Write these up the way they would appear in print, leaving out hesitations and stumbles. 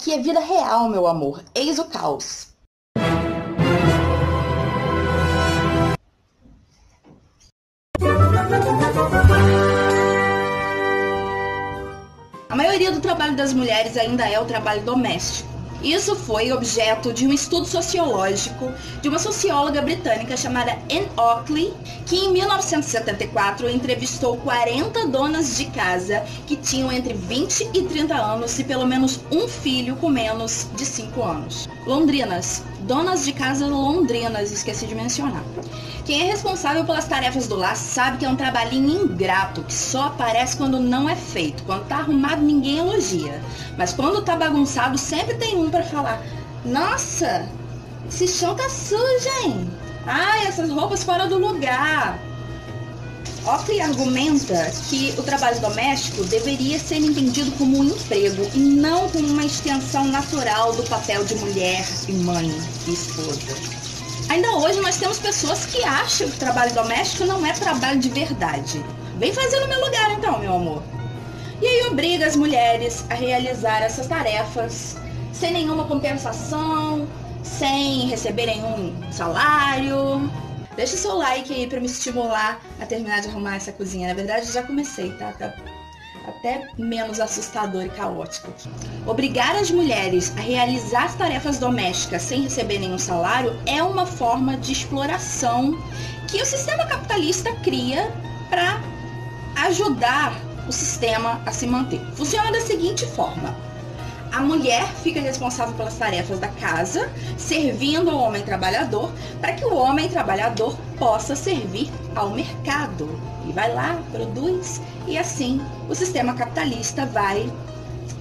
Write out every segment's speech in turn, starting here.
aqui é vida real, meu amor. Eis o caos. A maioria do trabalho das mulheres ainda é o trabalho doméstico. Isso foi objeto de um estudo sociológico de uma socióloga britânica chamada Anne Oakley, que em 1974 entrevistou 40 donas de casa que tinham entre 20 e 30 anos e pelo menos um filho com menos de 5 anos. Londrinas, donas de casa londrinas, esqueci de mencionar. Quem é responsável pelas tarefas do lar sabe que é um trabalhinho ingrato, que só aparece quando não é feito. Quando tá arrumado, ninguém elogia. Mas quando tá bagunçado, sempre tem um pra falar: nossa, esse chão tá sujo, hein? Ai, essas roupas fora do lugar. Oakley argumenta que o trabalho doméstico deveria ser entendido como um emprego e não como uma extensão natural do papel de mulher e mãe e esposa. Ainda hoje nós temos pessoas que acham que o trabalho doméstico não é trabalho de verdade. Vem fazer no meu lugar então, meu amor. E aí obriga as mulheres a realizar essas tarefas sem nenhuma compensação, sem receber nenhum salário. Deixa o seu like aí pra me estimular a terminar de arrumar essa cozinha. Na verdade, já comecei, tá? Tá até menos assustador e caótico aqui. Obrigar as mulheres a realizar as tarefas domésticas sem receber nenhum salário é uma forma de exploração que o sistema capitalista cria para ajudar o sistema a se manter. Funciona da seguinte forma: a mulher fica responsável pelas tarefas da casa, servindo ao homem trabalhador, para que o homem trabalhador possa servir ao mercado. E vai lá, produz, e assim o sistema capitalista vai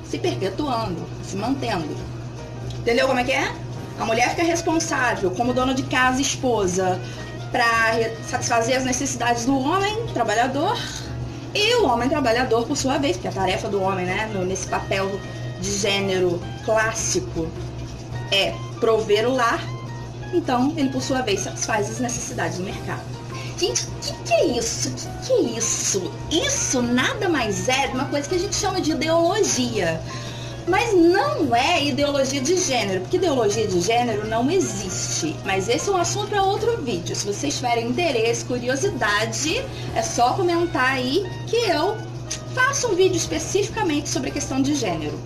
se perpetuando, se mantendo. Entendeu como é que é? A mulher fica responsável, como dona de casa e esposa, para satisfazer as necessidades do homem trabalhador, e o homem trabalhador, por sua vez, porque a tarefa do homem, né, nesse papel de gênero clássico, é prover o lar, então ele, por sua vez, satisfaz as necessidades do mercado. Gente, o que é isso? O que é isso? Isso nada mais é de uma coisa que a gente chama de ideologia. Mas não é ideologia de gênero, porque ideologia de gênero não existe. Mas esse é um assunto para outro vídeo. Se vocês tiverem interesse, curiosidade, é só comentar aí que eu faço um vídeo especificamente sobre a questão de gênero.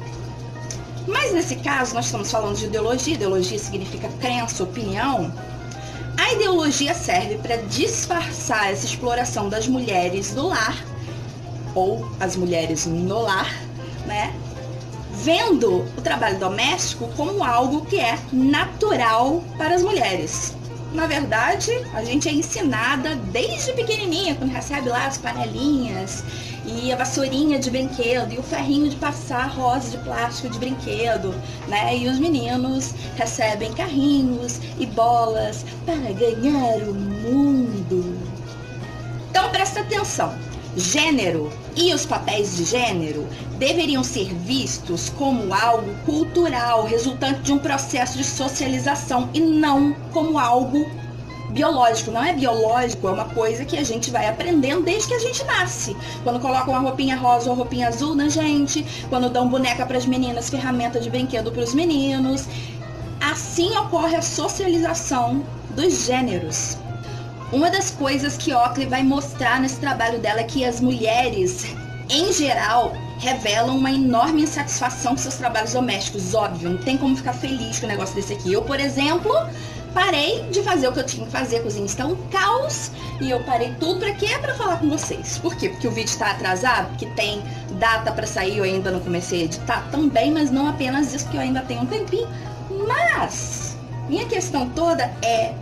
Mas nesse caso, nós estamos falando de ideologia. Ideologia significa crença, opinião. A ideologia serve para disfarçar essa exploração das mulheres do lar, ou as mulheres no lar, né? Vendo o trabalho doméstico como algo que é natural para as mulheres. Na verdade, a gente é ensinada desde pequenininha, quando recebe lá as panelinhas e a vassourinha de brinquedo e o ferrinho de passar rosa de plástico de brinquedo, né? E os meninos recebem carrinhos e bolas para ganhar o mundo. Então presta atenção. Gênero e os papéis de gênero deveriam ser vistos como algo cultural, resultante de um processo de socialização e não como algo biológico. Não é biológico, é uma coisa que a gente vai aprendendo desde que a gente nasce. Quando colocam uma roupinha rosa ou roupinha azul na gente, quando dão boneca para as meninas, ferramenta de brinquedo para os meninos. Assim ocorre a socialização dos gêneros. Uma das coisas que Oakley vai mostrar nesse trabalho dela é que as mulheres, em geral, revelam uma enorme insatisfação com seus trabalhos domésticos. Óbvio, não tem como ficar feliz com um negócio desse aqui. Eu, por exemplo, parei de fazer o que eu tinha que fazer, a cozinha está um caos, e eu parei tudo pra quê? Pra falar com vocês. Por quê? Porque o vídeo está atrasado, porque tem data pra sair, eu ainda não comecei a editar também, mas não apenas isso, porque eu ainda tenho um tempinho. Mas minha questão toda é: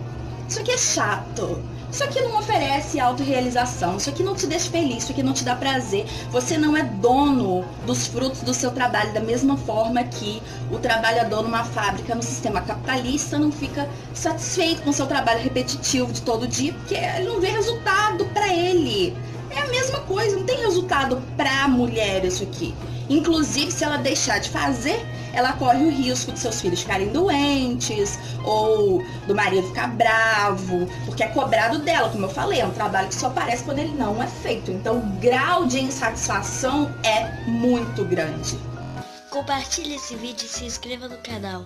isso aqui é chato. Isso aqui não oferece autorrealização, isso aqui não te deixa feliz, isso aqui não te dá prazer. Você não é dono dos frutos do seu trabalho da mesma forma que o trabalhador numa fábrica no sistema capitalista não fica satisfeito com o seu trabalho repetitivo de todo dia, porque ele não vê resultado para ele. É a mesma coisa, não tem resultado para a mulher isso aqui. Inclusive, se ela deixar de fazer, ela corre o risco de seus filhos ficarem doentes, ou do marido ficar bravo, porque é cobrado dela, como eu falei, é um trabalho que só aparece quando ele não é feito. Então o grau de insatisfação é muito grande. Compartilhe esse vídeo e se inscreva no canal.